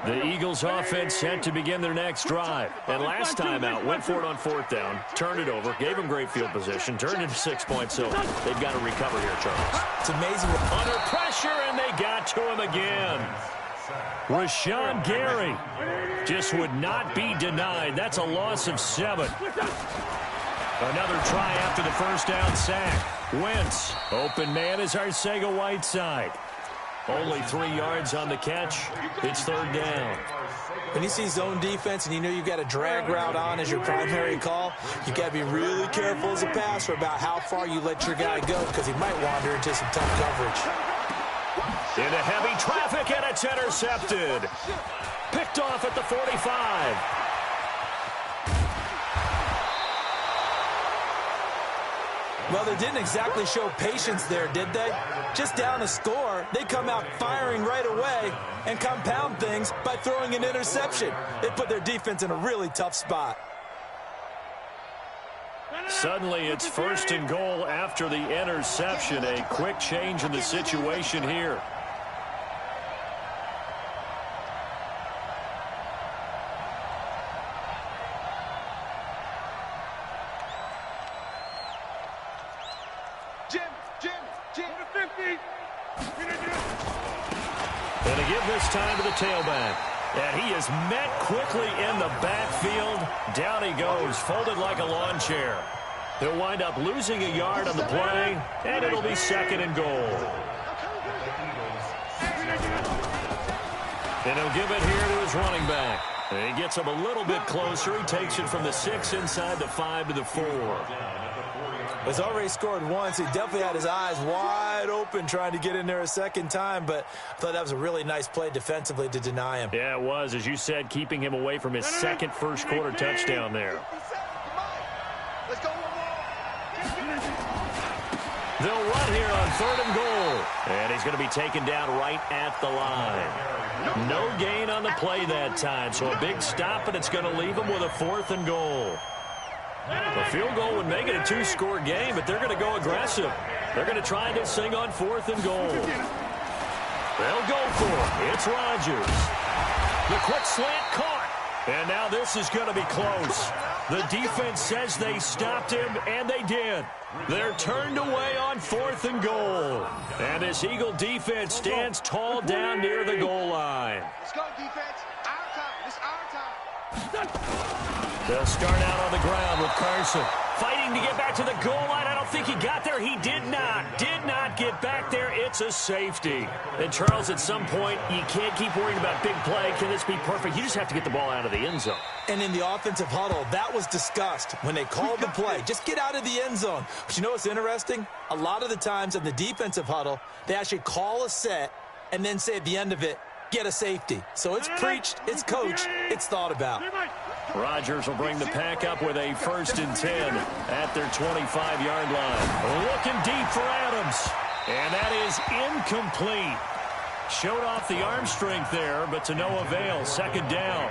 The Eagles offense set to begin their next drive. And last time out, went for it on fourth down, turned it over, gave them great field position, turned it to 6 points, so they've got to recover here, Charles. It's amazing. Under pressure, and they got to him again. Rashawn Gary just would not be denied. That's a loss of 7. Another try after the first down sack. Wentz, open man is Arcega-Whiteside. Only 3 yards on the catch. It's third down. When you see zone defense and you know you've got a drag route on as your primary call, you've got to be really careful as a passer about how far you let your guy go because he might wander into some tough coverage. Into heavy traffic, and it's intercepted. Picked off at the 45. Well, they didn't exactly show patience there, did they? Just down a score, they come out firing right away and compound things by throwing an interception. They put their defense in a really tough spot. Suddenly, it's first and goal after the interception. A quick change in the situation here. And to give this time to the tailback. And he is met quickly in the backfield. Down he goes, folded like a lawn chair. He'll wind up losing a yard on the play, and it'll be second and goal. And he'll give it here to his running back. And he gets him a little bit closer. He takes it from the 6 inside the 5 to the 4. He's already scored once. He definitely had his eyes wide open trying to get in there a second time, but I thought that was a really nice play defensively to deny him. Yeah, it was, as you said, keeping him away from his second first-quarter touchdown there. They'll run here on third and goal, and he's going to be taken down right at the line. No gain on the play that time, so a big stop, and it's going to leave him with a 4th and goal. A field goal would make it a 2-score game, but they're going to go aggressive. They're going to try this thing on 4th and goal. They'll go for it. It's Rodgers. The quick slant caught. And now this is going to be close. The defense says they stopped him, and they did. They're turned away on 4th and goal. And this Eagle defense stands tall down near the goal line. Let's go, defense. Our time. This is our time. They'll start out on the ground with Carson. Fighting to get back to the goal line. I don't think he got there. He did not. Did not get back there. It's a safety. And, Charles, at some point, you can't keep worrying about big play. Can this be perfect? You just have to get the ball out of the end zone. And in the offensive huddle, that was discussed when they called the play. Just get out of the end zone. But you know what's interesting? A lot of the times in the defensive huddle, they actually call a set and then say at the end of it, get a safety. So it's preached, it's coached, it's thought about. Rodgers will bring the pack up with a 1st and 10 at their 25-yard line. Looking deep for Adams. And that is incomplete. Showed off the arm strength there, but to no avail. Second down.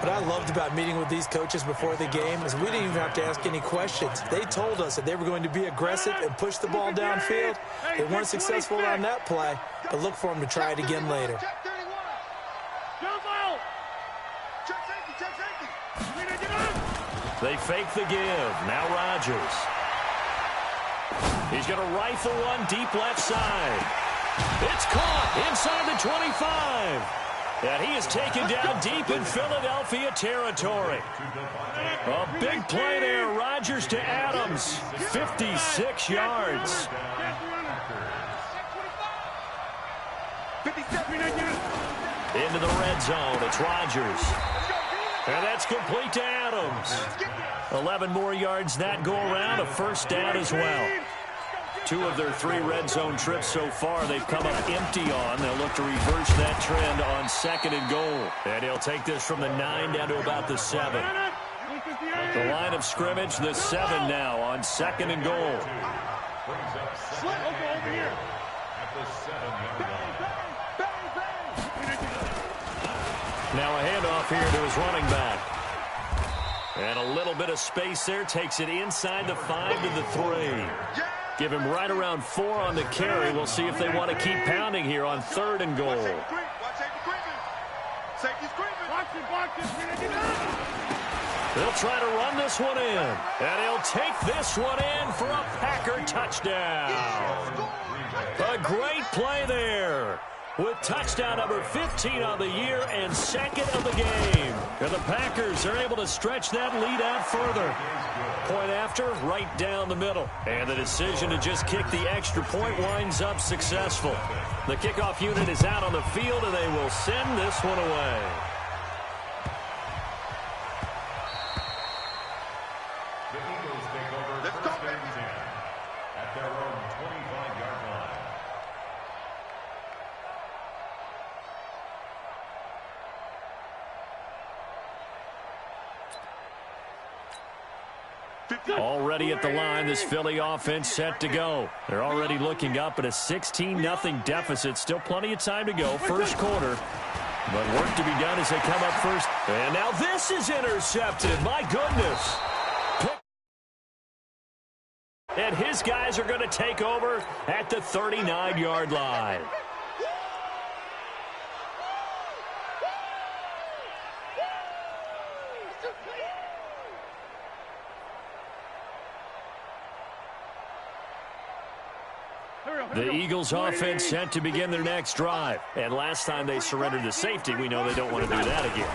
What I loved about meeting with these coaches before the game is we didn't even have to ask any questions. They told us that they were going to be aggressive and push the ball downfield. They weren't successful on that play, but look for them to try it again later. They fake the give. Now Rodgers. He's going to rifle one deep left side. It's caught inside the 25. And he is taken down deep in Philadelphia territory. A big play there. Rodgers to Adams. 56 yards. Into the red zone. It's Rodgers. And that's complete to Adams. 11 more yards that go around. A first down as well. 2 of their 3 red zone trips so far they've come up empty on. They'll look to reverse that trend on 2nd and goal. And he'll take this from the 9 down to about the 7. The line of scrimmage, the 7 now on 2nd and goal. Now a handoff here to his running back. And a little bit of space there. Takes it inside the 5 to the 3. Give him right around 4 on the carry. We'll see if they want to keep pounding here on 3rd and goal. Safety screaming. Watch it. They'll try to run this one in. And he'll take this one in for a Packer touchdown. A great play there, with touchdown number 15 on the year and second of the game. And the Packers are able to stretch that lead out further. Point after, right down the middle. And the decision to just kick the extra point winds up successful. The kickoff unit is out on the field, and they will send this one away. Let's go, baby. At their own 25-yard line. Already at the line, this Philly offense set to go. They're already looking up at a 16-0 deficit. Still plenty of time to go, first quarter. But work to be done as they come up first. And now this is intercepted. My goodness. And his guys are going to take over at the 39-yard line. The Eagles offense set to begin their next drive. And last time they surrendered the safety, we know they don't want to do that again.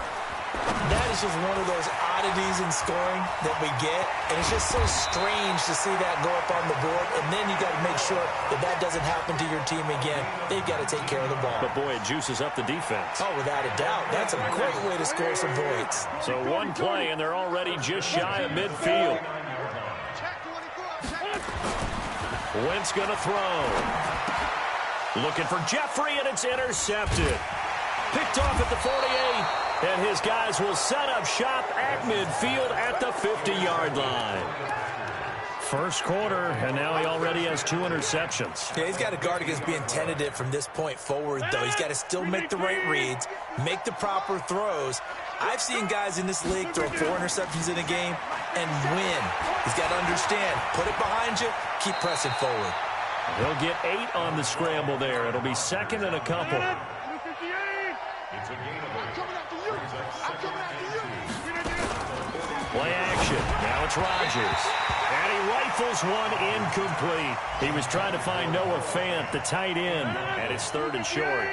That is just one of those oddities in scoring that we get. And it's just so strange to see that go up on the board. And then you got to make sure that that doesn't happen to your team again. They've got to take care of the ball. But, boy, it juices up the defense. Oh, without a doubt. That's a great way to score some points. So one play, and they're already just shy of midfield. Wentz going to throw. Looking for Jeffrey, and it's intercepted. Picked off at the 48, and his guys will set up shop at midfield at the 50-yard line. First quarter, and now he already has 2 interceptions. Yeah, he's got to guard against being tentative from this point forward, though. He's got to still make the right reads, make the proper throws. I've seen guys in this league throw 4 interceptions in a game and win. He's got to understand, put it behind you, keep pressing forward. He'll get 8 on the scramble there. It'll be second and a couple. Play action. Now it's Rodgers. And he rifles one incomplete. He was trying to find Noah Fant, the tight end, and it's 3rd and short.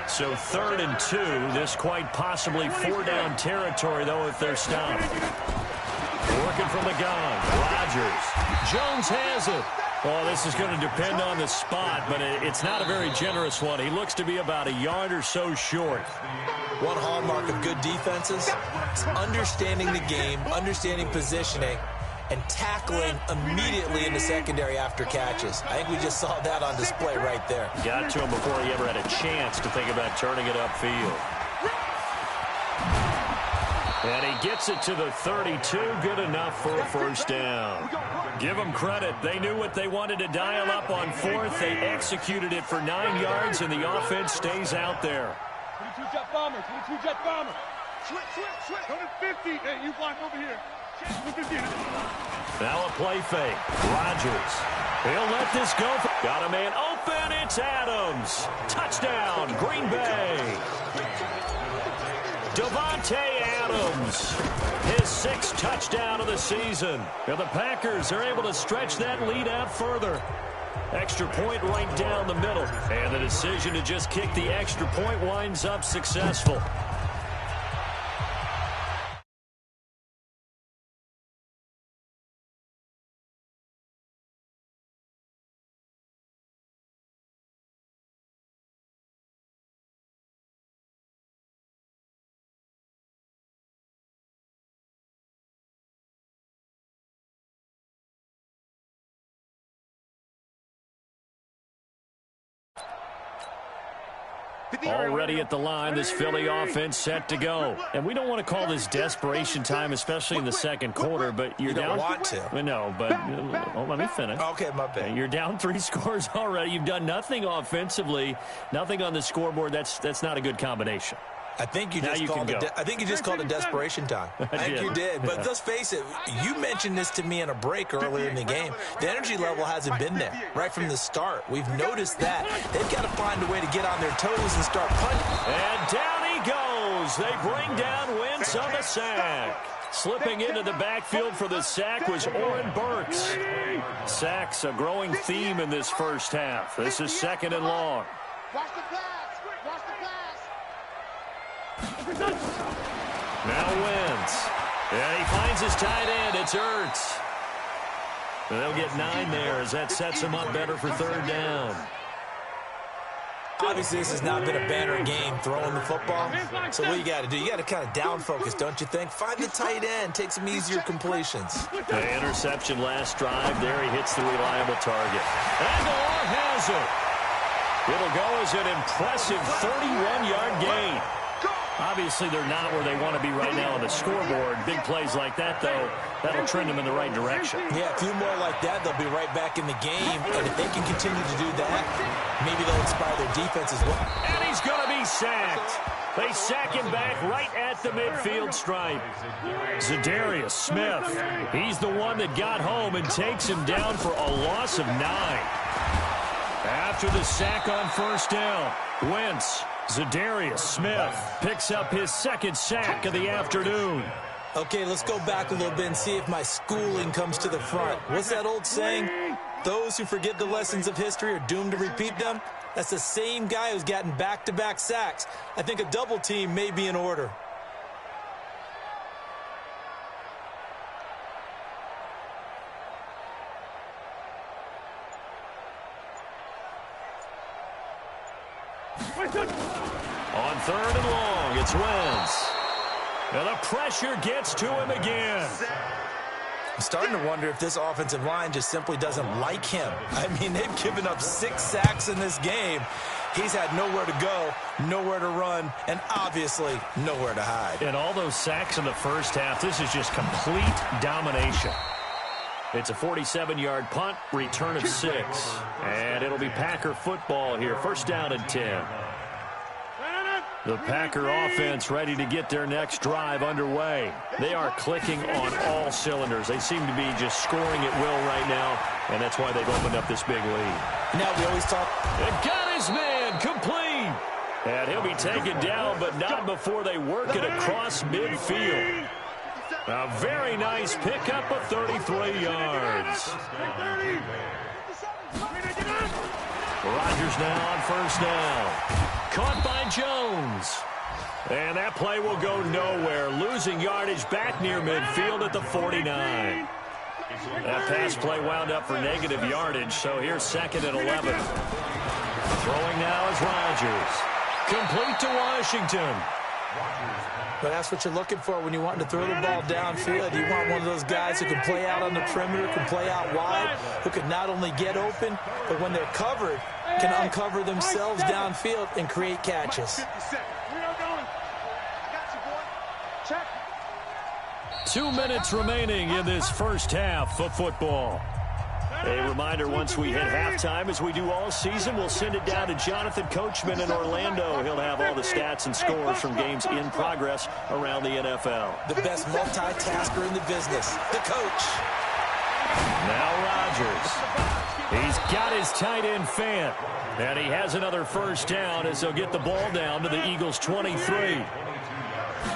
So 3rd and 2. This quite possibly 4-down territory, though, if they're stopped. Working from the gun. Rodgers. Jones has it. Oh, this is going to depend on the spot, but it's not a very generous one. He looks to be about a yard or so short. One hallmark of good defenses is understanding the game, understanding positioning, and tackling immediately in the secondary after catches. I think we just saw that on display right there. Got to him before he ever had a chance to think about turning it upfield. And he gets it to the 32, good enough for a first down. Give them credit. They knew what they wanted to dial up on 4th. They executed it for 9 yards, and the offense stays out there. 22-jet bomber, 22-jet bomber. Switch. 150. Hey, you block over here. Now a play fake. Rodgers. He'll let this go. Got a man open. It's Adams. Touchdown, Green Bay. Devontae Adams, his 6th touchdown of the season. And the Packers are able to stretch that lead out further. Extra point right down the middle. And the decision to just kick the extra point winds up successful. Already at the line, this Philly offense set to go. And we don't want to call this desperation time, especially in the second quarter, but you're down. You don't want to. No, but let me finish. Okay, my bad. You're down 3 scores already. You've done nothing offensively, nothing on the scoreboard. That's not a good combination. I think you just called it desperation time. I think you did. But let's face it, you mentioned this to me in a break earlier in the game. The energy level hasn't been there right from the start. We've noticed that. They've got to find a way to get on their toes and start punting. And down he goes. goes. They bring down Wentz on the sack. Slipping into the backfield for the sack was Oren Burks. Sacks a growing theme in this first half. This is 2nd and long. Watch the pass. Watch the pass. Now Wentz. And he finds his tight end. It's Ertz. And they'll get 9 there as that sets him up better for 3rd down. Obviously, this has not been a banner game throwing the football. So what you got to do, you got to kind of down focus, don't you think? Find the tight end, take some easier completions. The interception last drive. There he hits the reliable target. Aguilar has it. It'll go as an impressive 31-yard gain. Obviously, they're not where they want to be right now on the scoreboard. Big plays like that, though, that'll trend them in the right direction. Yeah, a few more like that, they'll be right back in the game. And if they can continue to do that, maybe they'll inspire their defense as well. And he's going to be sacked. They sack him back right at the midfield stripe. Zadarius Smith, he's the one that got home and takes him down for a loss of 9. After the sack on 1st down, Wentz, Zadarius Smith picks up his 2nd sack of the afternoon. Okay, let's go back a little bit and see if my schooling comes to the front. What's that old saying? Those who forget the lessons of history are doomed to repeat them. That's the same guy who's gotten back-to-back sacks. I think a double team may be in order. On 3rd and long, it's Wentz. And the pressure gets to him again. I'm starting to wonder if this offensive line just simply doesn't like him. I mean, they've given up 6 sacks in this game. He's had nowhere to go, nowhere to run, and obviously nowhere to hide. And all those sacks in the first half, this is just complete domination. It's a 47-yard punt, return of 6. And it'll be Packer football here. 1st down and 10. The Packer offense ready to get their next drive underway. They are clicking on all cylinders. They seem to be just scoring at will right now, and that's why they've opened up this big lead. Now we always talk. And got his man complete. And he'll be taken down, but not before they work it across midfield. A very nice pickup of 33 yards. Rodgers now on 1st down. Caught by Jones. And that play will go nowhere. Losing yardage back near midfield at the 49. That pass play wound up for negative yardage, so here's 2nd and 11. Throwing now is Rodgers. Complete to Washington. But that's what you're looking for when you want to throw the ball downfield. You want one of those guys who can play out on the perimeter, can play out wide, who can not only get open, but when they're covered, can uncover themselves downfield and create catches. 2 minutes remaining in this first half of football. A reminder, once we hit halftime, as we do all season, we'll send it down to Jonathan Coachman in Orlando. He'll have all the stats and scores from games in progress around the NFL. The best multitasker in the business, the coach. Now Rodgers. He's got his tight end Fant. And he has another 1st down as they'll get the ball down to the Eagles' 23.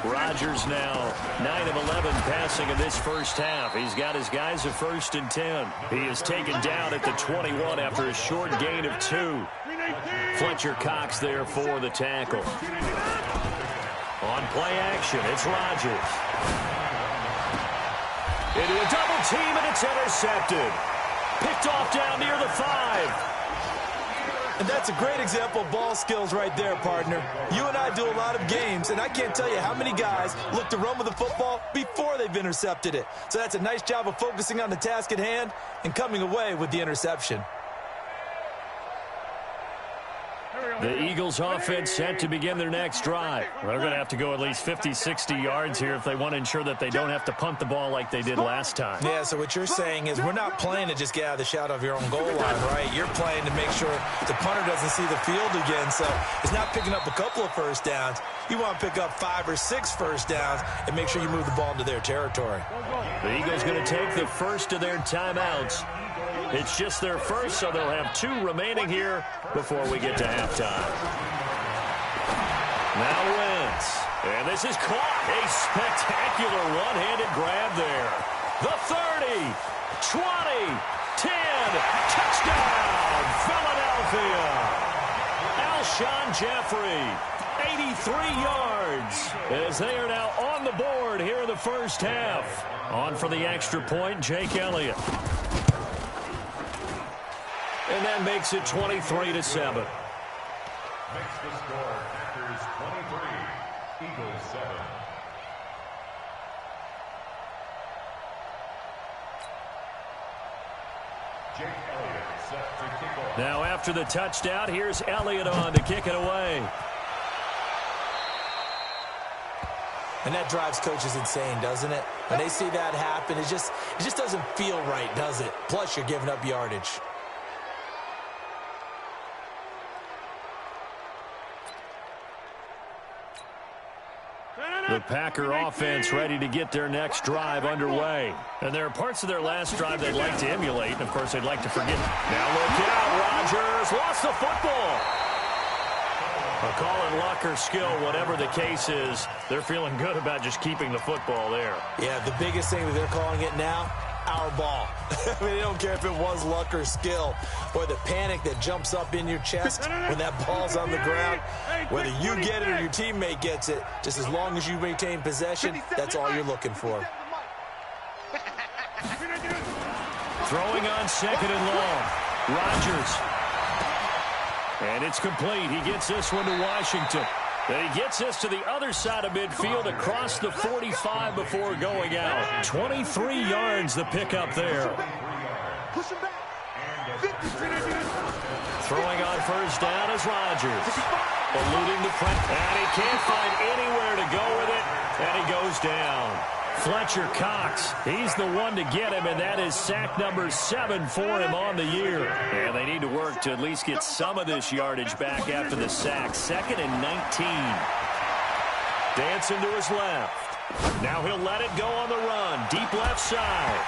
Rodgers now 9 of 11 passing in this first half. He's got his guys at 1st and 10. He is taken down at the 21 after a short gain of 2. Fletcher Cox there for the tackle. On play action, it's Rodgers. Into a double team, and it's intercepted. Picked off down near the 5. And that's a great example of ball skills right there, partner. You and I do a lot of games, and I can't tell you how many guys look to run with the football before they've intercepted it. So that's a nice job of focusing on the task at hand and coming away with the interception. The Eagles offense set to begin their next drive. They're going to have to go at least 50, 60 yards here if they want to ensure that they don't have to punt the ball like they did last time. Yeah, so what you're saying is we're not playing to just get out of the shadow of your own goal line, right? You're playing to make sure the punter doesn't see the field again. So it's not picking up a couple of 1st downs. You want to pick up 5 or 6 1st downs and make sure you move the ball into their territory. The Eagles going to take the first of their timeouts. It's just their first, so they'll have 2 remaining here before we get to halftime. Now Wentz. And this is caught. A spectacular one-handed grab there. The 30, 20, 10, touchdown, Philadelphia. Alshon Jeffrey, 83 yards, as they are now on the board here in the first half. On for the extra point, Jake Elliott. And that makes it 23-7. Makes the score Packers 23, Eagles 7. Jake Elliott set to kick off. Now after the touchdown, here's Elliott on to kick it away. And that drives coaches insane, doesn't it? When they see that happen, it just doesn't feel right, does it? Plus, you're giving up yardage. The Packer offense ready to get their next drive underway. And there are parts of their last drive they'd like to emulate, and of course they'd like to forget. Now look out, Rodgers lost the football. A call in luck or skill, whatever the case is, they're feeling good about just keeping the football there. Yeah, the biggest thing that they're calling it now, our ball. I mean, they don't care if it was luck or skill, or the panic that jumps up in your chest when that ball's on the ground. Whether you get it or your teammate gets it, just as long as you maintain possession, that's all you're looking for. Throwing on second and long. Rodgers. And it's complete. He gets this one to Washington. Then he gets this to the other side of midfield across the 45 before going out. 23 yards the pickup there. Throwing on first down is Rodgers. Eluding the press. And he can't find anywhere to go with it. And he goes down. Fletcher Cox, he's the one to get him, and that is sack number 7 for him on the year. And they need to work to at least get some of this yardage back after the sack. 2nd and 19. Dancing to his left. Now he'll let it go on the run. Deep left side.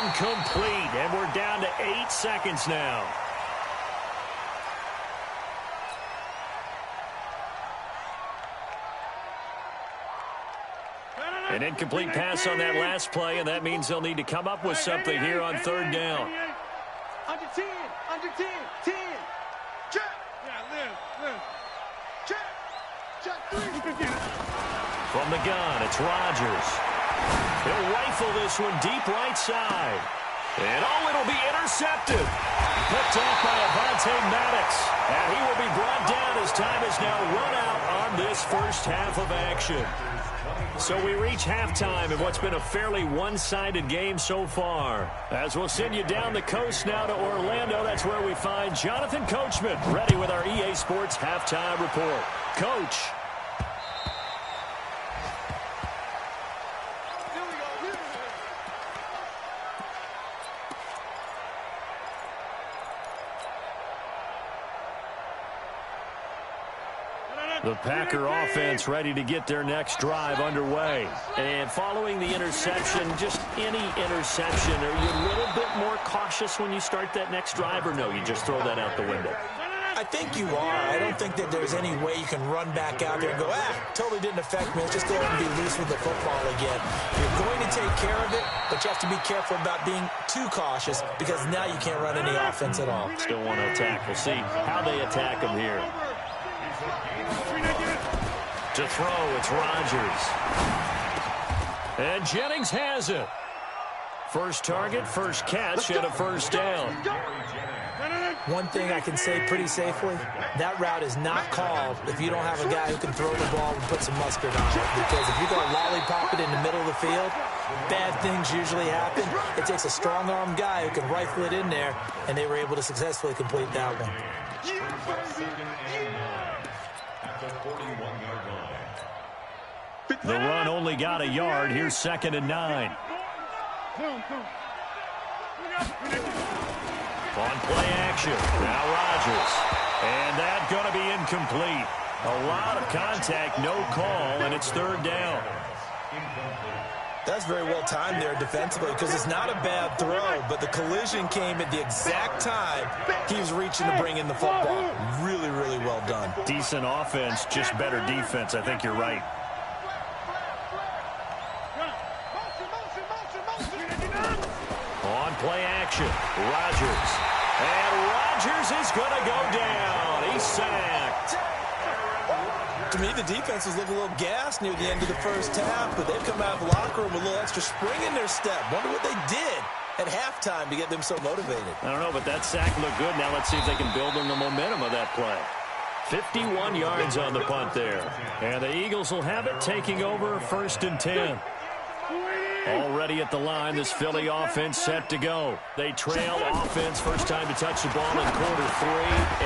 Incomplete. And we're down to 8 seconds now. An incomplete pass on that last play, and that means they'll need to come up with something here on third down. Under 10, 10. Check. Yeah, live. Check 3. From the gun, it's Rodgers. He'll rifle this one deep right side. And it'll be intercepted. Picked off by Avonte Maddox. And he will be brought down as time is now run out on this first half of action. So we reach halftime in what's been a fairly one-sided game so far. As we'll send you down the coast now to Orlando, that's where we find Jonathan Coachman ready with our EA Sports Halftime Report. Coach. The Packer offense ready to get their next drive underway. And following the interception, just any interception, are you a little bit more cautious when you start that next drive, or no, you just throw that out the window? I think you are. I don't think that there's any way you can run back out there and go, totally didn't affect me. Let's just go ahead and be loose with the football again. You're going to take care of it, but you have to be careful about being too cautious because now you can't run any offense at all. Still want to attack. We'll see how they attack him here. To throw, it's Rodgers. And Jennings has it. First target, first catch, and a first down. One thing I can say pretty safely, that route is not called if you don't have a guy who can throw the ball and put some mustard on it. Because if you're going to lollipop it in the middle of the field, bad things usually happen. It takes a strong-armed guy who can rifle it in there, and they were able to successfully complete that one. The run only got a yard. Here's 2nd and 9. On play action. Now Rodgers. And that's going to be incomplete. A lot of contact, no call, and it's 3rd down. That's very well timed there defensively because it's not a bad throw, but the collision came at the exact time he was reaching to bring in the football. Really, really well done. Decent offense, just better defense. I think you're right. play action. Rodgers. And Rodgers is going to go down. He's sacked. To me, the defense was looking a little gassed near the end of the first half, but they've come out of the locker room with a little extra spring in their step. Wonder what they did at halftime to get them so motivated. I don't know, but that sack looked good. Now let's see if they can build on the momentum of that play. 51 yards on the punt there. And the Eagles will have it, taking over 1st and 10. Already at the line, this Philly offense set to go. They trail offense, first time to touch the ball in quarter 3,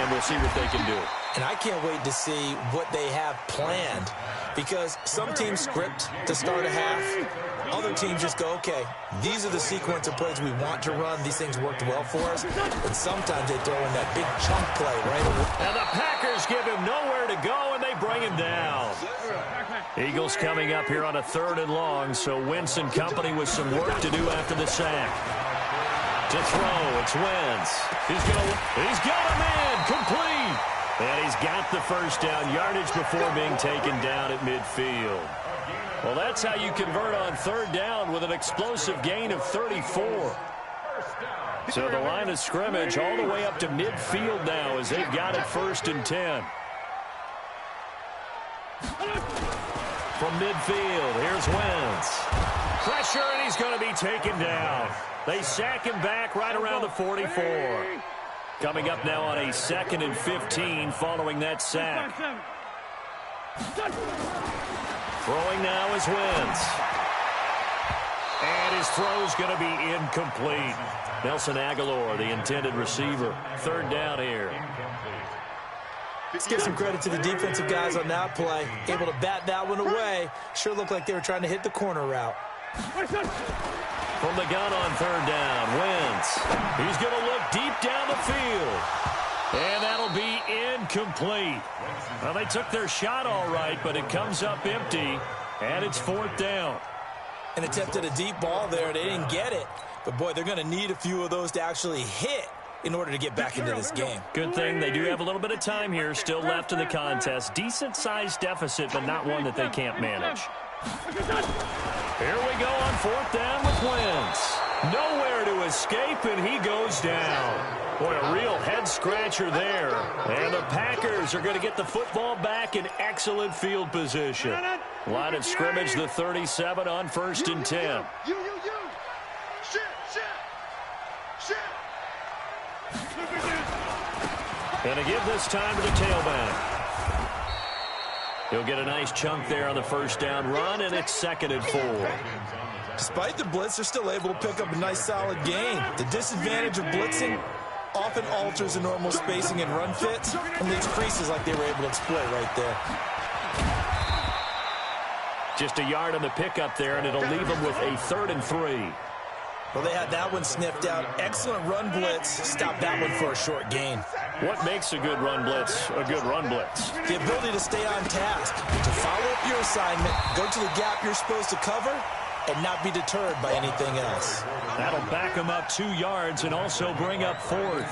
and we'll see what they can do. And I can't wait to see what they have planned, because some teams script to start a half. Other teams just go, okay, these are the sequence of plays we want to run. These things worked well for us. And sometimes they throw in that big chunk play right away. And the Packers give him nowhere to go, and they bring him down. Eagles coming up here on a 3rd and long, so Wentz and company with some work to do after the sack. To throw, it's Wentz. He's got him in, complete. And he's got the first down, yardage before being taken down at midfield. Well, that's how you convert on 3rd down with an explosive gain of 34. So the line of scrimmage all the way up to midfield now as they've got it 1st and 10. From midfield, here's Wentz. Pressure, and he's going to be taken down. They sack him back right around the 44. Coming up now on a 2nd and 15 following that sack. Throwing now is Wentz. And his throw's going to be incomplete. Nelson Aguilar, the intended receiver. 3rd down here. Let's give some credit to the defensive guys on that play. Able to bat that one away. Sure looked like they were trying to hit the corner route. From the gun on 3rd down, Wentz. He's going to look deep down the field. And that'll be incomplete. Well, they took their shot all right, but it comes up empty, and it's 4th down. An attempt at a deep ball there. They didn't get it. But, boy, they're going to need a few of those to actually hit in order to get back into this game. Good thing they do have a little bit of time here still left in the contest. Decent-sized deficit, but not one that they can't manage. Here we go on 4th down with Wentz. Nowhere to escape, and he goes down. Boy, a real head-scratcher there. And the Packers are going to get the football back in excellent field position. Line of scrimmage, the 37 on 1st and 10. And to give this time to the tailback. He'll get a nice chunk there on the 1st down run, and it's 2nd and 4. Despite the blitz, they're still able to pick up a nice solid gain. The disadvantage of blitzing often alters the normal spacing and run fits and leaves creases like they were able to exploit right there. Just a yard on the pickup there, and it'll leave them with a 3rd and 3. Well, they had that one sniffed out. Excellent run blitz. Stop that one for a short gain. What makes a good run blitz a good run blitz? The ability to stay on task, to follow up your assignment, go to the gap you're supposed to cover, and not be deterred by anything else. That'll back him up 2 yards and also bring up 4th.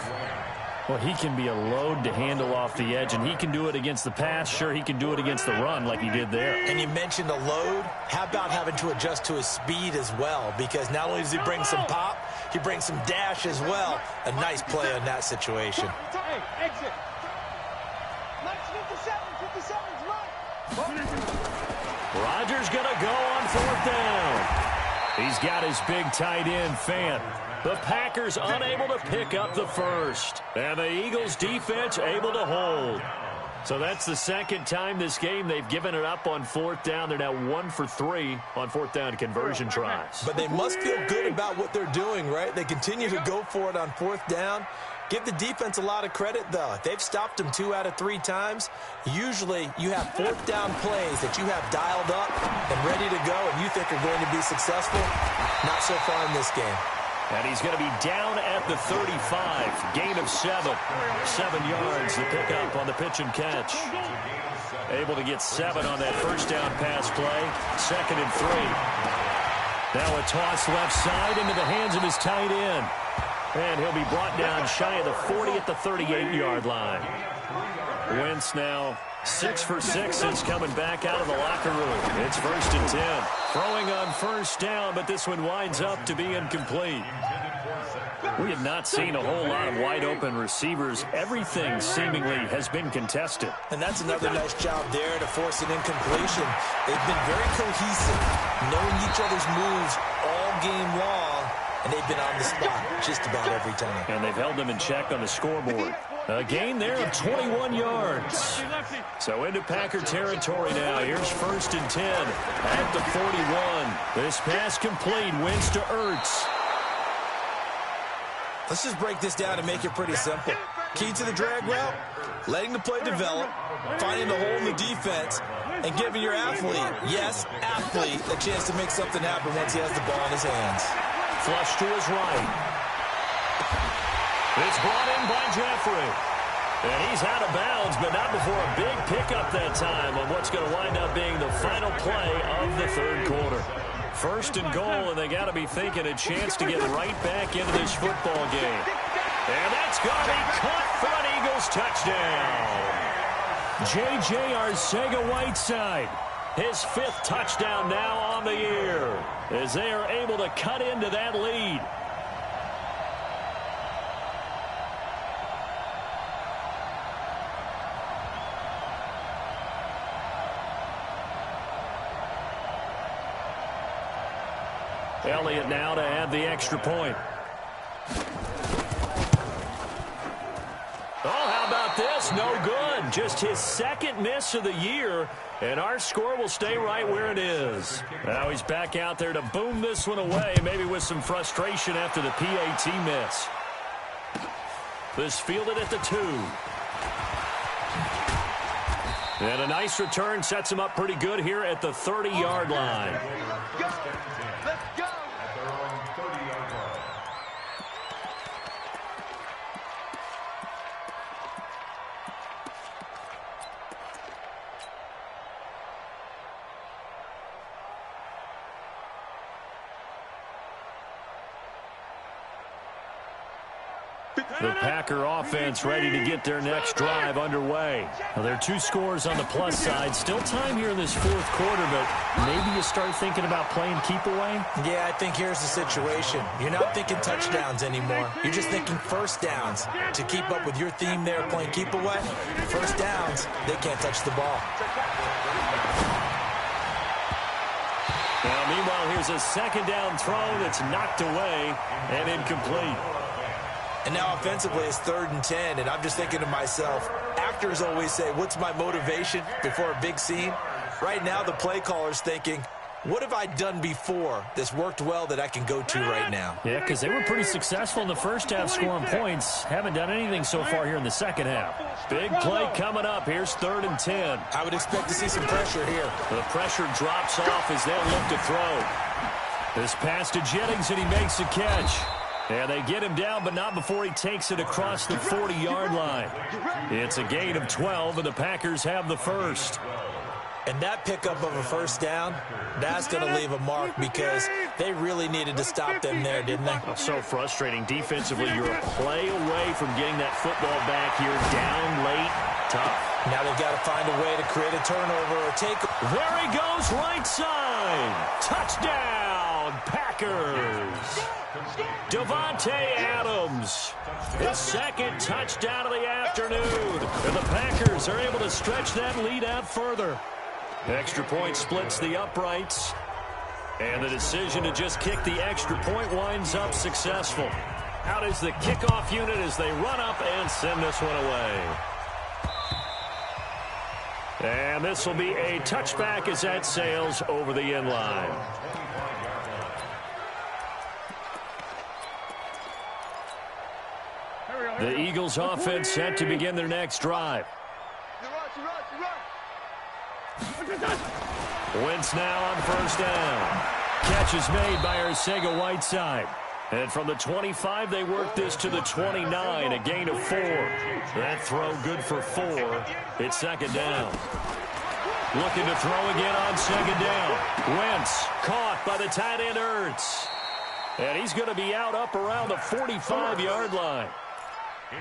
Well, he can be a load to handle off the edge, and he can do it against the pass. Sure, he can do it against the run like he did there. And you mentioned a load. How about having to adjust to his speed as well? Because not only does he bring some pop, he brings some dash as well. A nice play on that situation. Hey, exit. 57's right. Rodgers going to go on 4th down. He's got his big tight end, Fant. The Packers unable to pick up the first. And the Eagles defense able to hold. So that's the 2nd time this game they've given it up on 4th down. They're now 1 for 3 on 4th down conversion tries. But they must feel good about what they're doing, right? They continue to go for it on 4th down. Give the defense a lot of credit, though. They've stopped them 2 out of 3 times. Usually you have 4th down plays that you have dialed up and ready to go and you think are going to be successful. Not so far in this game. And he's going to be down at the 35. Gain of 7. 7 yards to pick up on the pitch and catch. Able to get 7 on that first down pass play. 2nd and 3. Now a toss left side into the hands of his tight end. And he'll be brought down shy of the 40 at the 38-yard line. Wentz now 6 for 6 since coming back out of the locker room. It's 1st and 10. Throwing on 1st down, but this one winds up to be incomplete. We have not seen a whole lot of wide-open receivers. Everything seemingly has been contested. And that's another nice job there to force an incompletion. They've been very cohesive, knowing each other's moves all game long, and they've been on the spot just about every time. And they've held them in check on the scoreboard. A gain there of 21 yards. So into Packer territory now. Here's 1st and 10 at the 41. This pass complete. Wins to Ertz. Let's just break this down and make it pretty simple. Key to the drag route, letting the play develop, finding the hole in the defense, and giving your athlete, yes, athlete, a chance to make something happen once he has the ball in his hands. Flush to his right. It's brought in by Jeffrey. And he's out of bounds, but not before a big pickup that time on what's going to wind up being the final play of the 3rd quarter. 1st and goal, and they got to be thinking a chance to get right back into this football game. And that's going to be caught for an Eagles touchdown. J.J. Arcega-Whiteside, his 5th touchdown now on the year, as they are able to cut into that lead. Elliott now to add the extra point. Oh, how about this? No good. Just his 2nd miss of the year, and our score will stay right where it is. Now he's back out there to boom this one away, maybe with some frustration after the PAT miss. This fielded at the 2. And a nice return sets him up pretty good here at the 30-yard line. The Packer offense ready to get their next drive underway. Now, there are 2 scores on the plus side. Still time here in this 4th quarter, but maybe you start thinking about playing keep away? Yeah, I think here's the situation. You're not thinking touchdowns anymore. You're just thinking 1st downs. To keep up with your theme there, playing keep away, 1st downs, they can't touch the ball. Now, meanwhile, here's a 2nd down throw that's knocked away and incomplete. And now offensively it's 3rd and 10, and I'm just thinking to myself, actors always say, what's my motivation before a big scene? Right now the play caller's thinking, what have I done before that's worked well that I can go to right now? Yeah, because they were pretty successful in the 1st half scoring points. Haven't done anything so far here in the 2nd half. Big play coming up. Here's 3rd and 10. I would expect to see some pressure here. The pressure drops off as they'll look to throw. This pass to Jennings, and he makes the catch. And they get him down, but not before he takes it across the 40-yard line. It's a gain of 12, and the Packers have the 1st. And that pickup of a 1st down, that's going to leave a mark because they really needed to stop them there, didn't they? So frustrating. Defensively, you're a play away from getting that football back here. Down late, tough. Now they've got to find a way to create a turnover or take. There he goes, right side. Touchdown, Packers. Davante Adams, his 2nd touchdown of the afternoon. And the Packers are able to stretch that lead out further. Extra point splits the uprights. And the decision to just kick the extra point winds up successful. Out is the kickoff unit as they run up and send this one away. And this will be a touchback as that sails over the end line. The Eagles offense set to begin their next drive. Wentz now on 1st down. Catch is made by Arcega-Whiteside. And from the 25, they work this to the 29, a gain of 4. That throw good for 4. It's 2nd down. Looking to throw again on 2nd down. Wentz caught by the tight end Ertz. And he's going to be out up around the 45-yard line.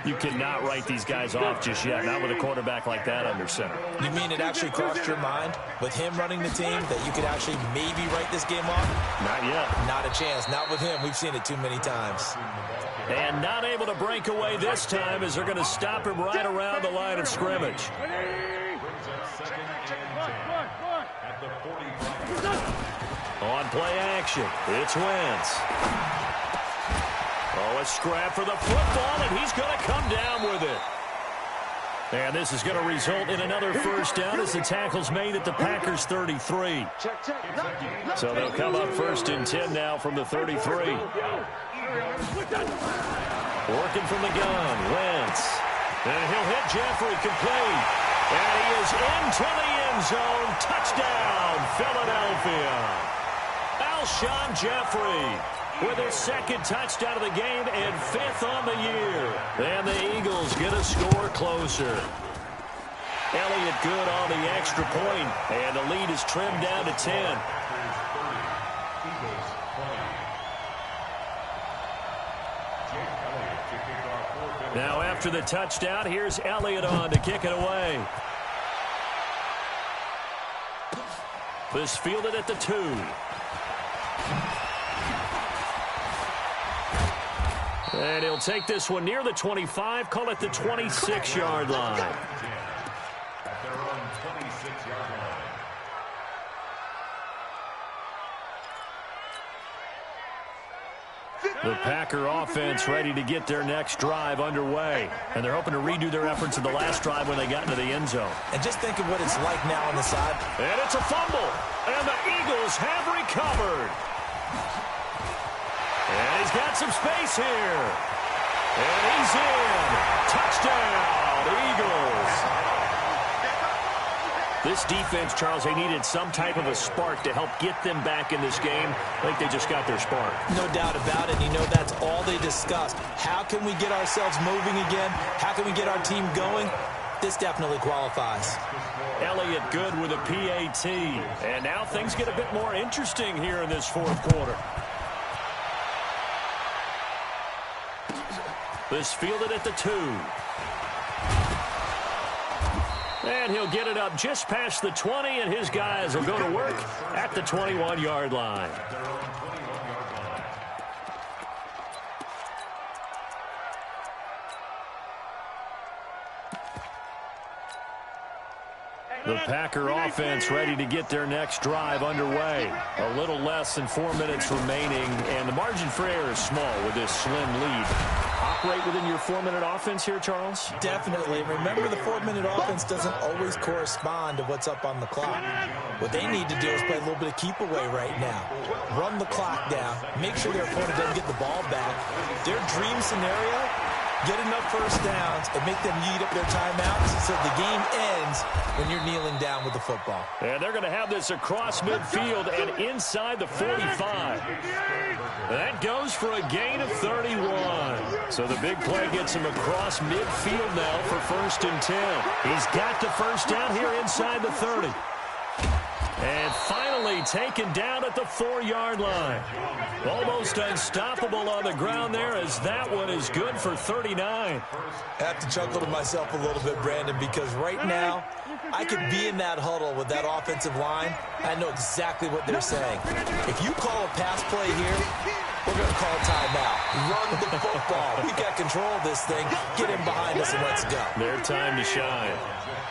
You cannot write these guys off just yet, not with a quarterback like that under center. You mean it actually crossed your mind with him running the team that you could actually maybe write this game off? Not yet. Not a chance. Not with him. We've seen it too many times. And not able to break away this time as they're going to stop him right around the line of scrimmage. On play action, it's Wentz. Oh, a scrap for the football, and he's going to come down with it. And this is going to result in another first down as the tackle's made at the Packers' 33. So they'll come up 1st and 10 now from the 33. Working from the gun, Wentz. And he'll hit Jeffrey complete. And he is into the end zone. Touchdown, Philadelphia. Alshon Jeffrey with his 2nd touchdown of the game and 5th on the year. And the Eagles get a score closer. Elliott good on the extra point, and the lead is trimmed down to 10. Now after the touchdown, here's Elliott on to kick it away. This fielded at the 2. And he'll take this one near the 25, call it the 26-yard line. At their own 26-yard line. The Packer offense ready to get their next drive underway. And they're hoping to redo their efforts in the last drive when they got into the end zone. And just think of what it's like now on the side. And it's a fumble. And the Eagles have recovered. And he's got some space here. And he's in. Touchdown, Eagles. This defense, Charles, they needed some type of a spark to help get them back in this game. I think they just got their spark. No doubt about it. You know, that's all they discussed. How can we get ourselves moving again? How can we get our team going? This definitely qualifies. Elliott good with a PAT. And now things get a bit more interesting here in this 4th quarter. This fielded at the 2. And he'll get it up just past the 20, and his guys will go to work at the 21-yard line. The Packer offense ready to get their next drive underway. A little less than 4 minutes remaining, and the margin for error is small with this slim lead. Operate within your 4-minute offense here, Charles? Definitely. Remember, the 4-minute offense doesn't always correspond to what's up on the clock. What they need to do is play a little bit of keep away right now. Run the clock down. Make sure their opponent doesn't get the ball back. Their dream scenario, get enough first downs and make them eat up their timeouts so the game ends when you're kneeling down with the football. And they're going to have this across midfield and inside the 45. That goes for a gain of 31. So the big play gets him across midfield now for 1st and 10. He's got the first down here inside the 30. And finally taken down at the 4-yard line. Almost unstoppable on the ground there as that one is good for 39. I have to chuckle to myself a little bit, Brandon, because right now I could be in that huddle with that offensive line. I know exactly what they're saying. If you call a pass play here, we're going to call timeout. Run the football. We've got control of this thing. Get him behind us and let's go. Their time to shine.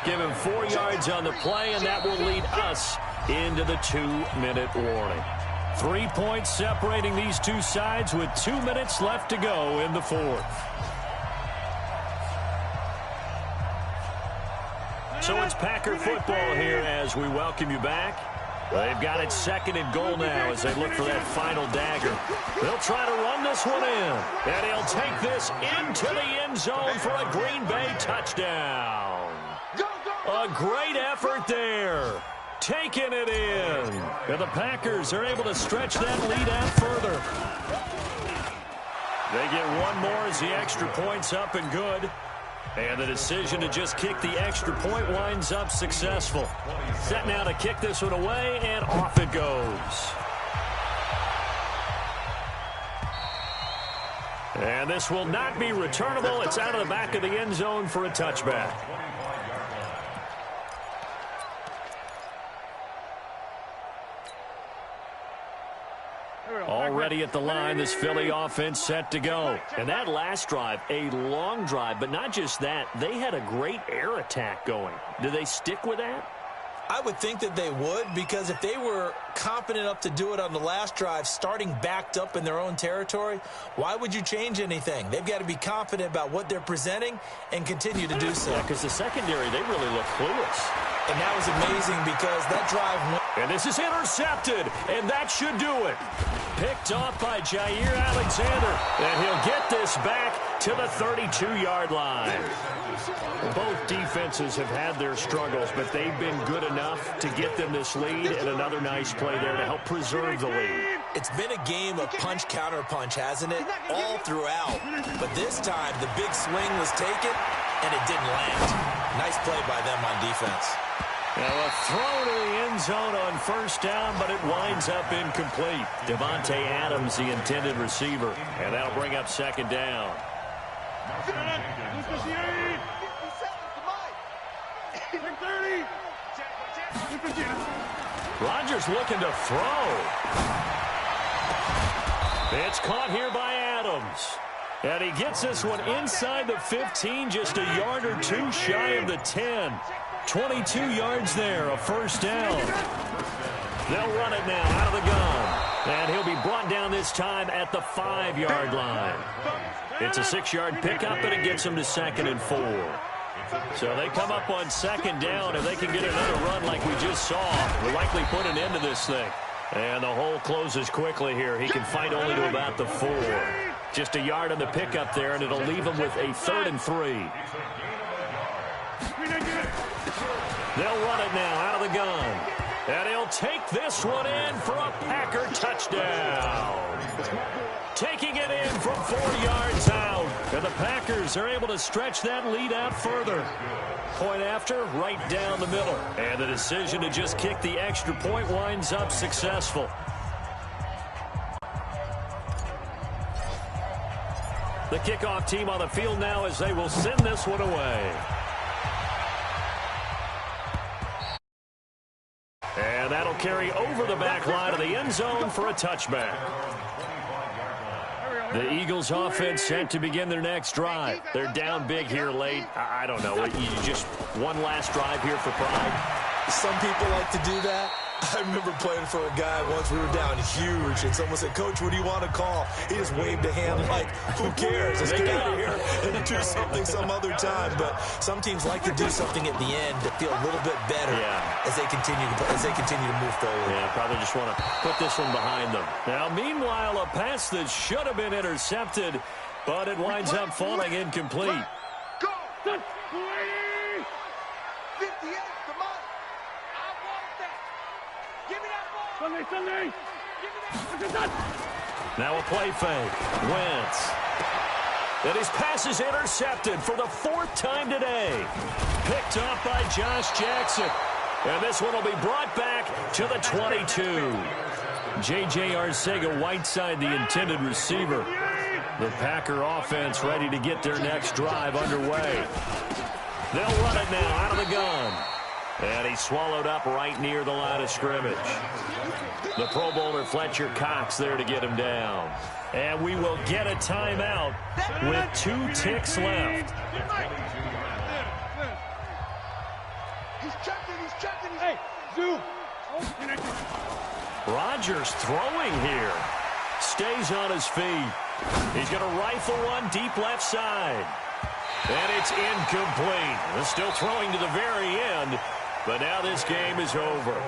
Give him 4 yards on the play, and that will lead us into the 2-minute warning. 3 points separating these two sides with 2 minutes left to go in the 4th. So it's Packer football here as we welcome you back. They've got it 2nd and goal now as they look for that final dagger. They'll try to run this one in. And he'll take this into the end zone for a Green Bay touchdown. A great effort there. Taking it in. And the Packers are able to stretch that lead out further. They get one more as the extra point's up and good. And the decision to just kick the extra point winds up successful. Set now to kick this one away, and off it goes. And this will not be returnable. It's out of the back of the end zone for a touchback. Already at the line, this Philly offense set to go. And that last drive, a long drive, but not just that. They had a great air attack going. Do they stick with that? I would think that they would, because if they were confident enough to do it on the last drive, starting backed up in their own territory, why would you change anything? They've got to be confident about what they're presenting and continue to do so. Yeah, because the secondary, they really look clueless. And that was amazing because that drive went. And this is intercepted, and that should do it. Picked off by Jair Alexander, and he'll get this back to the 32-yard line. Both defenses have had their struggles, but they've been good enough to get them this lead, and another nice play there to help preserve the lead. It's been a game of punch, counter punch, hasn't it? All throughout. But this time, the big swing was taken, and it didn't land. Nice play by them on defense. Now a throw to the end zone on first down, but it winds up incomplete. Devontae Adams, the intended receiver, and that'll bring up second down. Rodgers looking to throw. It's caught here by Adams. And he gets this one inside the 15, just a yard or two shy of the 10. 22 yards there, a first down. They'll run it now out of the gun. And he'll be brought down this time at the 5-yard line. It's a 6-yard pickup, and it gets them to 2nd and 4. So they come up on second down. If they can get another run like we just saw, we'll likely put an end to this thing. And the hole closes quickly here. He can fight only to about the 4. Just a yard on the pickup there, and it'll leave him with a 3rd and 3. They'll run it now out of the gun. And he'll take this one in for a Packer touchdown. Taking it in from 4 yards out. And the Packers are able to stretch that lead out further. Point after, right down the middle. And the decision to just kick the extra point winds up successful. The kickoff team on the field now as they will send this one away. And that'll carry over the back line of the end zone for a touchback. The Eagles offense set to begin their next drive. They're down big here late. I don't know. You just one last drive here for pride. Some people like to do that. I remember playing for a guy once. We were down huge, and someone said, "Coach, what do you want to call?" He just waved a hand like, "Who cares? Let's get out of here and do something some other time." But some teams like to do something at the end to feel a little bit better as they continue to move forward. Yeah, probably just want to put this one behind them. Now, meanwhile, a pass that should have been intercepted, but it winds up falling incomplete. Go! 58, come on! I want that! Give me that ball! Sunday! Give me that! Now a play fake. Wentz. And his pass is intercepted for the 4th time today. Picked off by Josh Jackson. And this one will be brought back to the 22. J.J. Arcega-Whiteside, the intended receiver. The Packer offense ready to get their next drive underway. They'll run it now out of the gun. And he's swallowed up right near the line of scrimmage. The Pro Bowler Fletcher Cox there to get him down. And we will get a timeout with 2 ticks left. He's checking. Hey, Zoo. Rodgers throwing here. Stays on his feet. He's going to rifle one deep left side. And it's incomplete. He's still throwing to the very end. But now this game is over.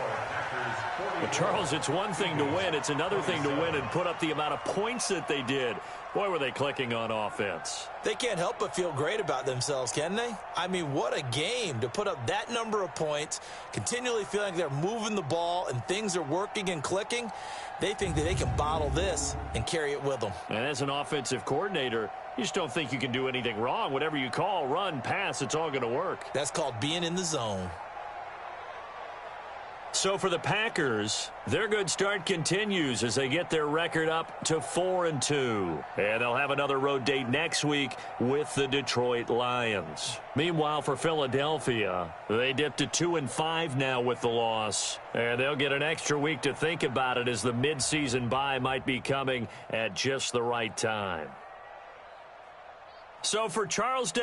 But Charles, it's one thing to win. It's another thing to win and put up the amount of points that they did. Boy, were they clicking on offense. They can't help but feel great about themselves, can they? I mean, what a game to put up that number of points, continually feeling like they're moving the ball and things are working and clicking. They think that they can bottle this and carry it with them. And as an offensive coordinator, you just don't think you can do anything wrong. Whatever you call, run, pass, it's all going to work. That's called being in the zone. So for the Packers, their good start continues as they get their record up to 4-2. And they'll have another road date next week with the Detroit Lions. Meanwhile, for Philadelphia, they dipped to 2-5 now with the loss. And they'll get an extra week to think about it as the midseason bye might be coming at just the right time. So for Charles Davis,